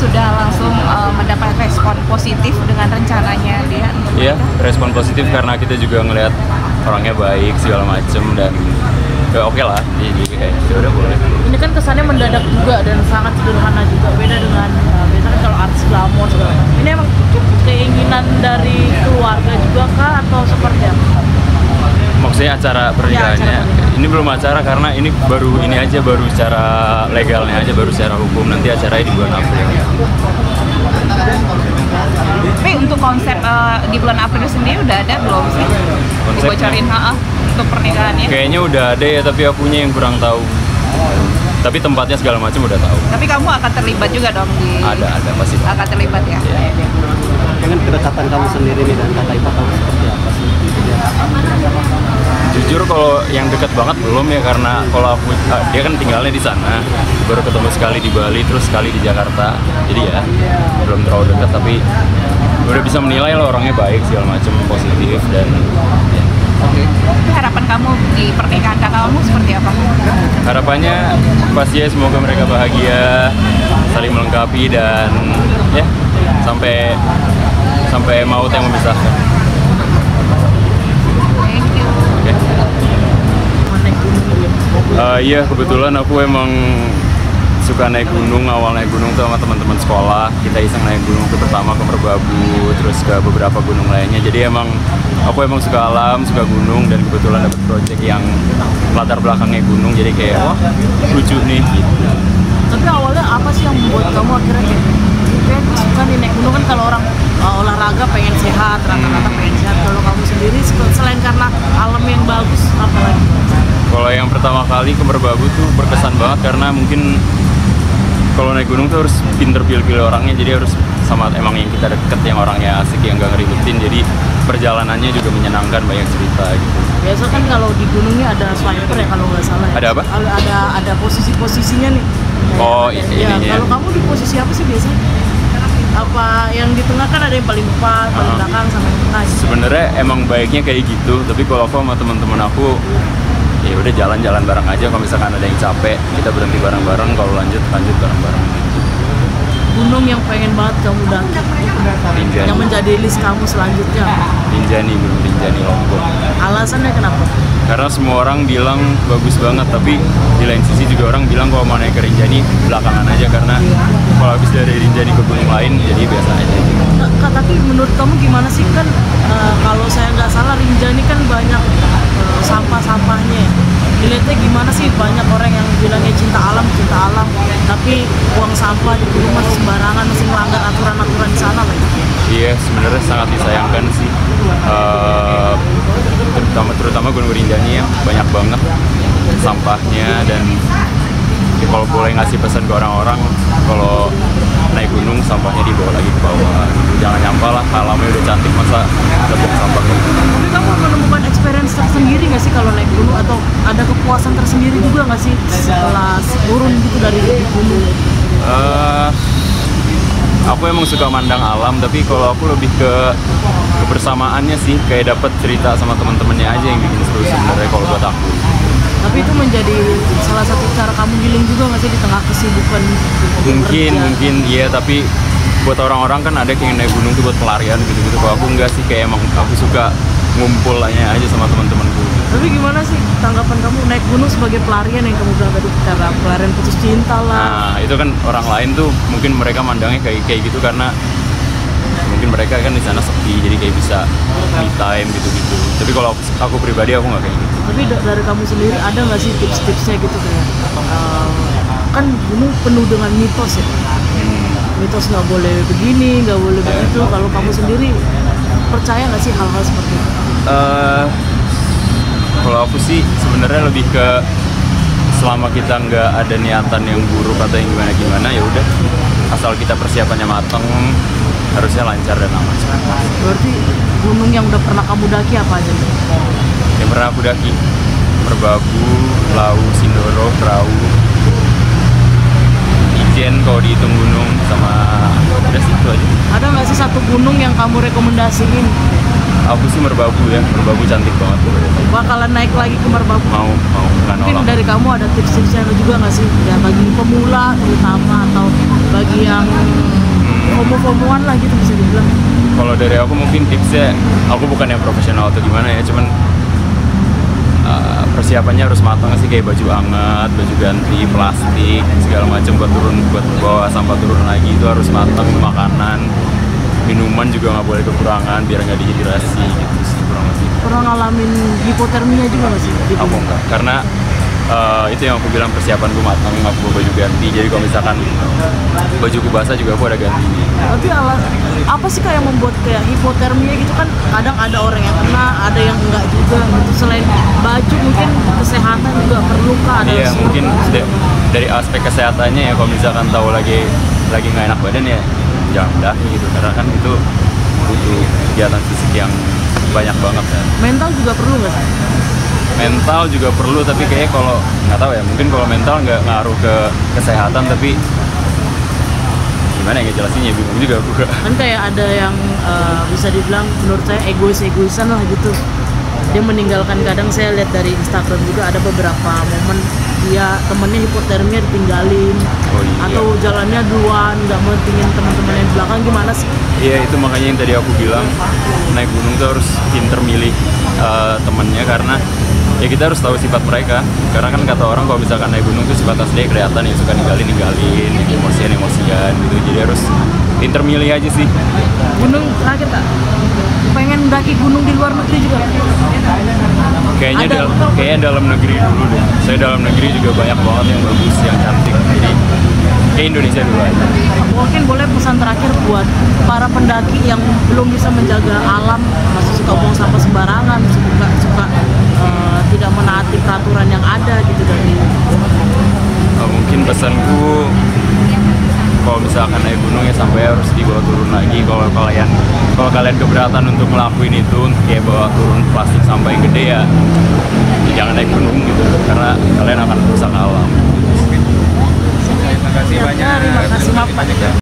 sudah langsung mendapat respon positif dengan rencananya dia? Iya, respon positif karena kita juga ngelihat orangnya baik segala macem dan ya oke lah, jadi kayak ya udah boleh. Ini kan kesannya mendadak juga dan sangat sederhana juga, beda dengan biasanya kalau artis glamor segala macam. Ini emang keinginan dari keluarga juga kah atau seperti apa? Maksudnya acara pernikahannya, ini belum acara karena ini baru ini aja, baru secara legalnya aja, baru secara hukum, nanti acaranya di bulan April. Tapi untuk konsep di bulan April sendiri udah ada belum sih? Dibocorin untuk pernikahannya? Kayaknya udah ada ya, tapi akunya yang kurang tahu. Tapi tempatnya segala macam udah tahu. Tapi kamu akan terlibat juga dong di? Ada pasti. Akan terlibat ya? Yeah. Dengan kedekatan kamu sendiri nih dan kakak ipar kamu seperti apa sih? Jujur kalau yang dekat banget belum ya, karena kalau aku dia kan tinggalnya di sana, baru ketemu sekali di Bali terus sekali di Jakarta, jadi ya belum terlalu dekat, tapi udah bisa menilai lah orangnya baik segala macam, positif dan ya. Harapan kamu di pernikahan kakak kamu seperti apa? Harapannya pasti ya semoga mereka bahagia, saling melengkapi dan ya sampai maut yang memisahkan. Thank you. Iya, kebetulan aku emang suka naik gunung. Awal naik gunung tuh sama teman-teman sekolah. Kita iseng naik gunung tuh pertama ke Merbabu, terus ke beberapa gunung lainnya. Jadi aku emang suka alam, suka gunung, dan kebetulan dapet project yang latar belakangnya gunung. Jadi kayak wah lucu nih gitu. Tapi awalnya apa sih yang membuat kamu akhirnya kayak gue suka nih naik gunung? Kan kalau orang olahraga pengen sehat, rata-rata pengen sehat. Kalau kamu sendiri selain karena alam yang bagus, apa lagi? Kalau yang pertama kali ke Merbabu tuh berkesan banget karena mungkin kalau naik gunung tuh harus pinter pilih-pilih orangnya, jadi harus sama emang yang kita deket, yang orangnya asik, yang gak ngeribetin, jadi perjalanannya juga menyenangkan, banyak cerita gitu. Biasa kan kalau di gunungnya ada sniper ya kalau nggak salah ya? Ada apa? Ada posisi-posisinya nih. Oh ya, ininya. Kalau kamu di posisi apa sih biasanya? Apa yang di tengah kan ada yang paling depan, paling belakang sama yang tengah. Sebenarnya emang baiknya kayak gitu, tapi kalau aku sama teman-teman aku ya udah jalan-jalan bareng aja. Kalau misalkan ada yang capek, kita berhenti bareng-bareng. Kalau lanjut bareng-bareng. Gunung yang pengen banget kamu daki, Rinjani. yang menjadi list kamu selanjutnya. Gunung Rinjani Lombok. Alasannya kenapa? Karena semua orang bilang bagus banget, tapi di lain sisi juga orang bilang kalau mau naik ke Rinjani belakangan aja, karena kalau habis dari Rinjani ke gunung lain jadi biasa aja. Kak, tapi menurut kamu gimana sih kan kalau saya nggak salah Rinjani kan banyak sampah-sampahnya. Dilihatnya gimana sih, banyak orang yang bilangnya cinta alam, tapi buang sampah di gunung masih sembarangan, masih melanggar aturan-aturan di sana lagi. Iya, sebenarnya sangat disayangkan sih. Terutama Gunung Rinjani ya, banyak banget sampahnya, dan ya, kalau boleh ngasih pesan ke orang-orang, kalau naik gunung sampahnya dibawa lagi ke bawah. Jangan nyampah lah, alamnya udah cantik, masa buang sampah ke bawah. Tapi kamu menemukan experience tersendiri nggak sih kalau naik gunung, atau ada kepuasan tersendiri juga nggak sih setelah turun gitu dari gunung? Aku emang suka mandang alam, tapi kalau aku lebih ke kebersamaannya sih, kayak dapat cerita sama teman-temannya aja yang bikin seru sebenarnya kalau buat aku. Tapi itu menjadi salah satu cara kamu healing juga nggak sih di tengah kesibukan? Mungkin iya, tapi buat orang-orang kan ada yang naik gunung tuh buat pelarian gitu-gitu. Kalau aku enggak sih, kayak emang aku suka ngumpul aja sama teman-temanku. Tapi gimana sih tanggapan kamu naik gunung sebagai pelarian yang kamu bilang tadi, cara pelarian putus cinta lah? Nah, itu kan orang lain tuh mungkin mereka mandangnya kayak gitu karena mungkin mereka kan di sana sepi, jadi kayak bisa me time gitu-gitu. Tapi kalau aku pribadi aku nggak kayak gitu. Tapi dari kamu sendiri ada nggak sih tips-tipsnya gitu, kayak kan gunung penuh dengan mitos ya? Mitos nggak boleh begini, nggak boleh begitu. Kalau kamu sendiri percaya nggak sih hal-hal seperti itu? Kalau aku sih sebenarnya lebih ke selama kita nggak ada niatan yang buruk atau yang gimana-gimana, ya udah, asal kita persiapannya mateng, harusnya lancar dan aman. Berarti gunung yang udah pernah kamu daki apa aja nih? Yang pernah aku daki Merbabu, Lau, Sindoro, Prau, Ijen kalau dihitung gunung, sama udah situ aja. Ada nggak sih satu gunung yang kamu rekomendasiin? Aku sih Merbabu ya, Merbabu cantik banget. Bakalan naik lagi ke Merbabu? Mau nggak Mungkin nolak. dari kamu ada tips-tipsnya juga nggak sih? Ya bagi pemula terutama, atau bagi yang FOMO-an lah gitu bisa dibilang. Kalau dari aku mungkin tipsnya, aku bukan yang profesional atau gimana ya, cuman persiapannya harus matang sih, kayak baju hangat, baju ganti, plastik, segala macam buat bawa sampah turun lagi itu harus matang. Makanan, minuman juga nggak boleh kekurangan biar nggak dehidrasi gitu sih kurang lebih. Pernah ngalamin hipotermia juga nggak sih? Di Aku gunung? enggak, karena itu yang aku bilang persiapan gue matang, aku bawa baju ganti. Jadi kalau misalkan bajuku basah juga aku ada ganti. Tapi apa sih kayak membuat kayak hipotermia gitu kan? Kadang ada orang yang kena, ada yang enggak juga gitu. Selain baju mungkin kesehatan juga perlu kah? Ada Iya, sesuatu? mungkin dari aspek kesehatannya ya, kalau misalkan tahu lagi nggak enak badan ya jangan mendaki gitu, karena kan itu butuh kegiatan fisik yang banyak banget kan. Mental juga perlu nggak sih? Mental juga perlu, tapi kayaknya kalau nggak tahu ya, mungkin kalau mental nggak ngaruh ke kesehatan, tapi gimana ya jelasinnya, bingung juga aku. Kan kayak ada yang bisa dibilang menurut saya egoisan lah gitu. Dia meninggalkan, kadang saya lihat dari Instagram juga ada beberapa momen dia temennya hipotermia ditinggalin, Oh, iya. atau jalannya duluan nggak mentingin teman-teman yang di belakang. Gimana sih? Iya, itu makanya yang tadi aku bilang, naik gunung tuh harus pinter milih temennya, karena ya kita harus tahu sifat mereka. Karena kan kata orang kalau misalkan naik gunung tuh sifat aslinya kelihatan, yang suka ninggalin, yang emosian gitu. Jadi harus pinter milih aja sih. Gunung terakhir tak? Pengen mendaki gunung di luar negeri juga? Kayaknya dalam negeri dulu deh. Saya dalam negeri juga banyak banget yang bagus, yang cantik. Jadi kayak Indonesia dulu aja. Mungkin boleh pesan terakhir buat para pendaki yang belum bisa menjaga alam, masih suka buang sampah sembarangan, suka tidak menaati peraturan yang ada gitu dari. Mungkin pesanku, kalau misalkan naik gunung ya sampai harus dibawa turun lagi. Kalau kalian keberatan untuk ngelakuin itu, kayak bawa turun plastik sampah yang gede ya jangan naik gunung gitu, karena kalian akan merusak alam. Terima kasih banyak. Terima kasih Bapak.